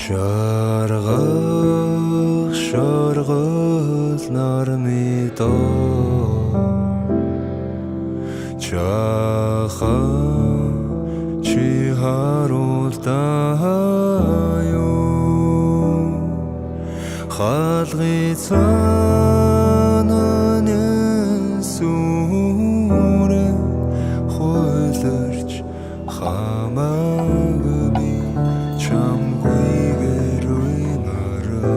Шаргах шаргал нармидо Чаха чи харуултааю Халгы цаанан сүрэ хойлорч хамааг би чамгүйгээр уйнарана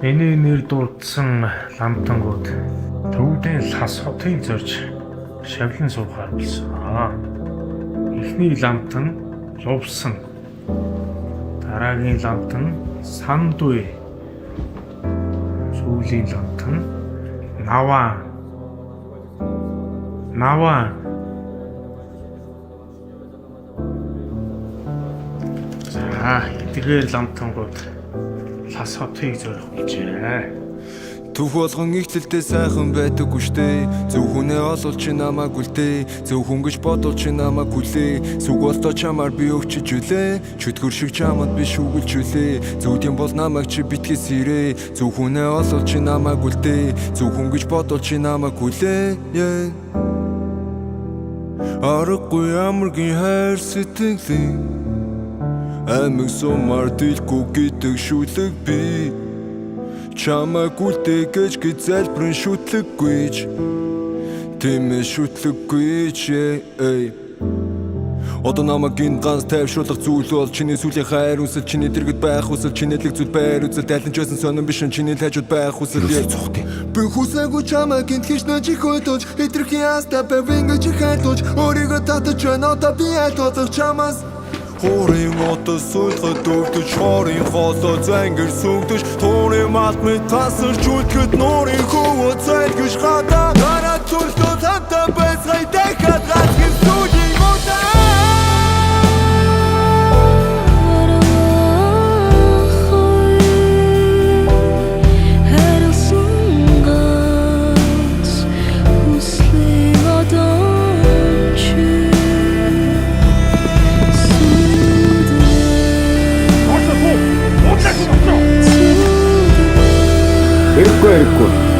Миний нэр дуудсан ламтангууд төвдийн лас хотын зорж шавлан суухаар болсон. Эхний ламтан лувсан. Дараагийн ламтан сандуй. Сүүлийн ламтан наваа. За, эдгээр ламтангууд лас хотыг зорих болжээ. Түх болгон ихтэлтэй сайхан байдаггүй штэ. Зөв хүнээ олвол чи намайг үлдээ. Зөв хүн гэж бодвол чи намайг хүлээ. Сүг болтоо чамаар би өвчөж үлээ. Чөтгөр шиг чамд би шүүгэлж үлээ. Зөв юм бол намайг чи битгий сэрээ. Зөв хүнээ олвол чи намайг үлдээ. Зөв хүн гэж бодвол чи намайг хүлээ. Аргагүй амаргийн хайр сэтгэлийн Амиг сумаар дэлгүй гэдэг шүлэг би Чамайг үлдээ гэж залбирэн шүтлэггүйч Тэмээ шүтлэггүйч Одоо намайг энэ ганц тайвшруулах зүйл бол чиний сүлийн хайр үнсэл чиний дэргэд байх хүсэл чиний лэг зүйл байр үзэл тайлан ч байсан сонирн биш чиний тайжууд байх хүсэл Би хүсээгүй чамайг энд хийж нэж их хөдөлж Хэтрхийн яста бэвингэж их хайлуулж Өөрийгөө татаж байна одоо би айлтуулах чамаас Хорийн отос суулгад өвдөж хорийн хоолоо зангэр сүнгдэж Туурын малтмыг тасарч үлдэхэд нуурын хөвөө зайлгэж гадаа Гараа түлтөө хамтаа байцгай дахиад галхин сүлийн муудаа Хэрэггүй.